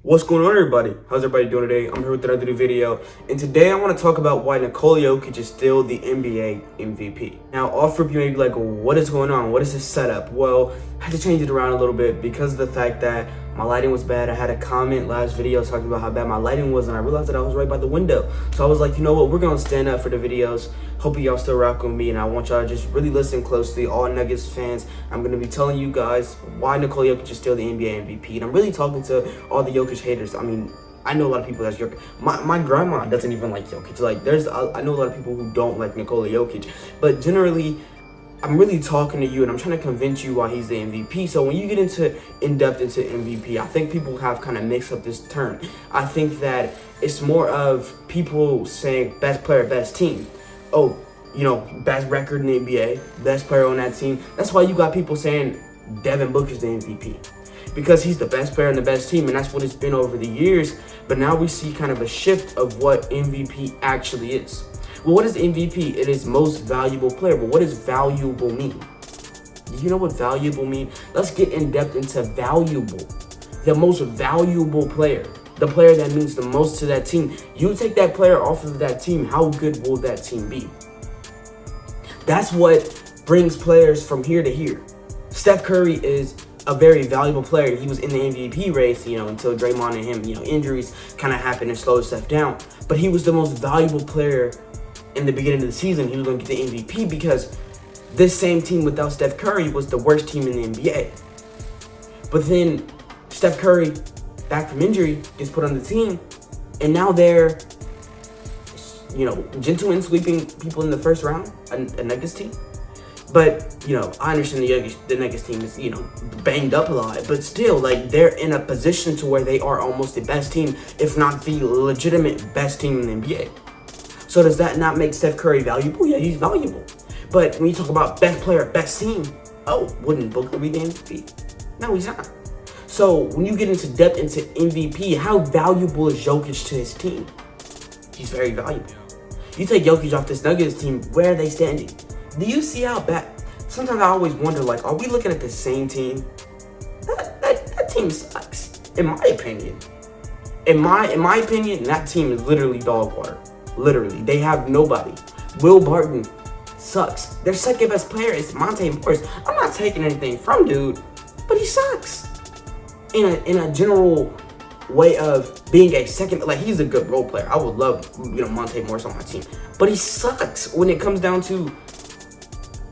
What's going on, everybody? How's everybody doing today? I'm here with another new video, and today I want to talk about why Nikola Jokic is still the NBA MVP. Now, off rip, you may be like, what is going on? What is this setup? Well, I had to change it around a little bit because of the fact that my lighting was bad. I had a comment last video talking about how bad my lighting was, and I realized that I was right by the window. So I was like, you know what? We're going to stand up for the videos. Hope y'all still rock with me, and I want y'all to just really listen closely. All Nuggets fans, I'm going to be telling you guys why Nikola Jokic is still the NBA MVP. And I'm really talking to all the Jokic haters. I mean, I know a lot of people that's Jokic. My grandma doesn't even like Jokic. Like, I know a lot of people who don't like Nikola Jokic. But generally, I'm really talking to you, and I'm trying to convince you why he's the MVP. So when you get in depth into MVP, I think people have kind of mixed up this term. I think that it's more of people saying best player, best team. Oh, you know, best record in the NBA, best player on that team. That's why you got people saying Devin Booker's the MVP. Because he's the best player on the best team, and that's what it's been over the years. But now we see kind of a shift of what MVP actually is. Well, what is MVP? It is most valuable player. But what does valuable mean? Do you know what valuable mean? Let's get in depth into valuable. The most valuable player. The player that means the most to that team. You take that player off of that team, how good will that team be? That's what brings players from here to here. Steph Curry is a very valuable player. He was in the MVP race, you know, until Draymond and him, you know, injuries kind of happened and slowed Steph down. But he was the most valuable player in the beginning of the season. He was going to get the MVP because this same team without Steph Curry was the worst team in the NBA. But then Steph Curry, back from injury, gets put on the team, and now they're, you know, gentlemen sweeping people in the first round, a Nuggets team. But, you know, I understand the Nuggets team is, you know, banged up a lot, but still, like, they're in a position to where they are almost the best team, if not the legitimate best team in the NBA. So does that not make Steph Curry valuable? Yeah, he's valuable. But when you talk about best player, best team, oh, wouldn't Booker be the MVP? No, he's not. So when you get into depth into MVP, how valuable is Jokic to his team? He's very valuable. You take Jokic off this Nuggets team, where are they standing? Do you see how bad? Sometimes I always wonder, like, are we looking at the same team? That team sucks, in my opinion. In my opinion, that team is literally dog water. Literally, they have nobody. Will Barton sucks. Their second best player is Monte Morris. I'm not taking anything from dude, but he sucks. In a general way of being a second, like, he's a good role player. I would love, you know, Monte Morris on my team, but he sucks when it comes down to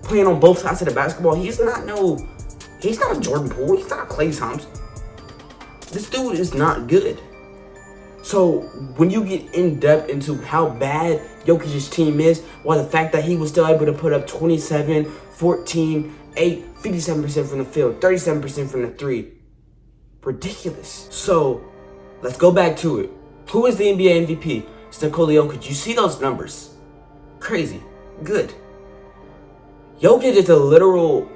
playing on both sides of the basketball. He's not a Jordan Poole. He's not a Klay Thompson. This dude is not good. So when you get in depth into how bad Jokic's team is, while the fact that he was still able to put up 27, 14, 8, 57% from the field, 37% from the three, ridiculous. So let's go back to it. Who is the NBA MVP? It's Nikola Jokic. You see those numbers? Crazy. Good. Jokic is a literal,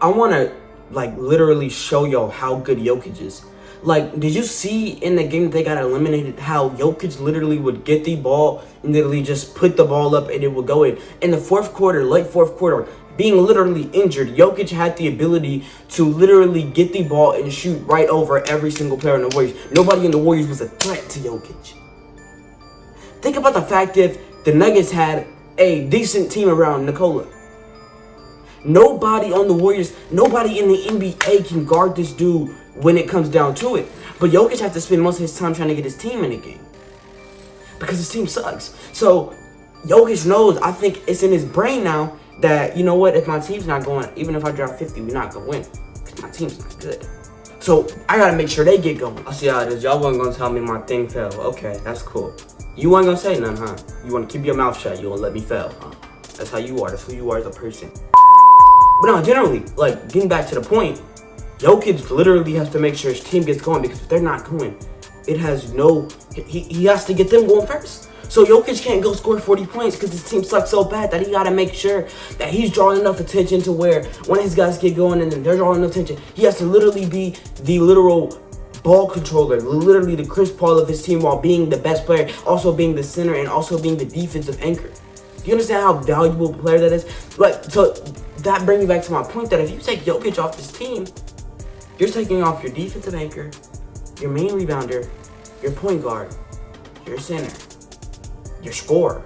I want to, like, literally show y'all how good Jokic is. Like, did you see in the game that they got eliminated how Jokic literally would get the ball and literally just put the ball up and it would go in? In the fourth quarter, late fourth quarter, being literally injured, Jokic had the ability to literally get the ball and shoot right over every single player in the Warriors. Nobody in the Warriors was a threat to Jokic. Think about the fact if the Nuggets had a decent team around Nikola. Nobody on the Warriors, nobody in the NBA can guard this dude when it comes down to it. But Jokic has to spend most of his time trying to get his team in the game because his team sucks. So Jokic knows, I think it's in his brain now that, you know what, if my team's not going, even if I drop 50, we're not going to win because my team's not good. So I got to make sure they get going. I see how it is. Y'all wasn't going to tell me my thing fell. Okay, that's cool. You weren't going to say nothing, huh? You want to keep your mouth shut. You won't let me fail, huh? That's how you are. That's who you are as a person. But no, generally, like, getting back to the point, Jokic literally has to make sure his team gets going, because if they're not going, it has no, he has to get them going first. So Jokic can't go score 40 points because his team sucks so bad that he got to make sure that he's drawing enough attention to where when his guys get going and then they're drawing enough attention, he has to literally be the literal ball controller, literally the Chris Paul of his team, while being the best player, also being the center, and also being the defensive anchor. Do you understand how valuable a player that is? Like, so that brings me back to my point that if you take Jokic off this team, you're taking off your defensive anchor, your main rebounder, your point guard, your center, your scorer,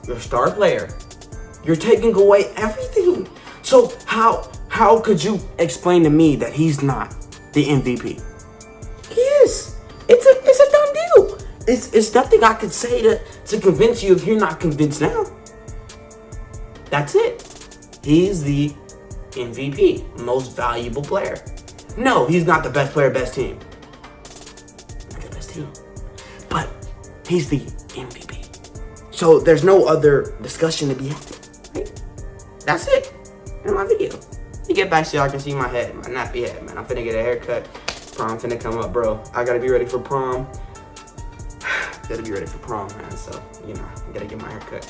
your star player. You're taking away everything. So how could you explain to me that he's not the MVP? He is. It's a done deal. It's nothing I could say to convince you if you're not convinced now. That's it. He's the MVP, most valuable player. No, he's not the best player, best team. Not the best team. But he's the MVP. So there's no other discussion to be had. Right? That's it. In my video. You get back so y'all can see my head, my nappy head, man. I'm finna get a haircut. Prom finna come up, bro. I gotta be ready for prom. Gotta be ready for prom, man. So, you know, I gotta get my haircut.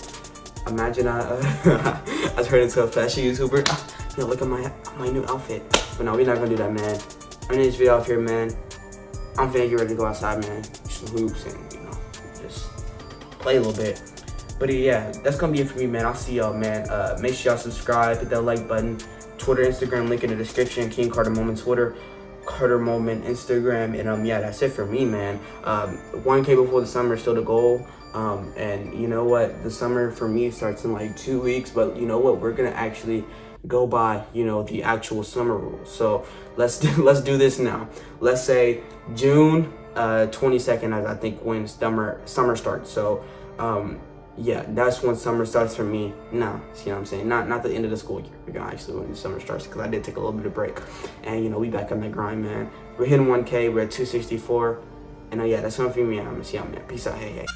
Imagine I turned into a fashion YouTuber. Yo, look at my new outfit. But no, we're not gonna do that, man. I'm gonna end this video off here, man. I'm finna get ready to go outside, man. Some hoops and, you know, just play a little bit. But yeah, that's gonna be it for me, man. I'll see y'all, man. Make sure y'all subscribe, hit that like button. Twitter, Instagram, link in the description. King Carter Moment Twitter, Carter Moment Instagram, and yeah, that's it for me, man. 1K before the summer is still the goal. And you know what? The summer for me starts in like 2 weeks, but you know what? We're gonna actually go by, you know, the actual summer rules. So let's do this now. Let's say June 22nd, I think, when summer starts. So yeah, that's when summer starts for me. Now, see what I'm saying? Not the end of the school year. We're gonna actually when the summer starts, because I did take a little bit of break, and you know, we back on that grind, man. We're hitting 1K. We're at 264, and yeah, that's something for me. I'm gonna see y'all, man. Peace out. Hey.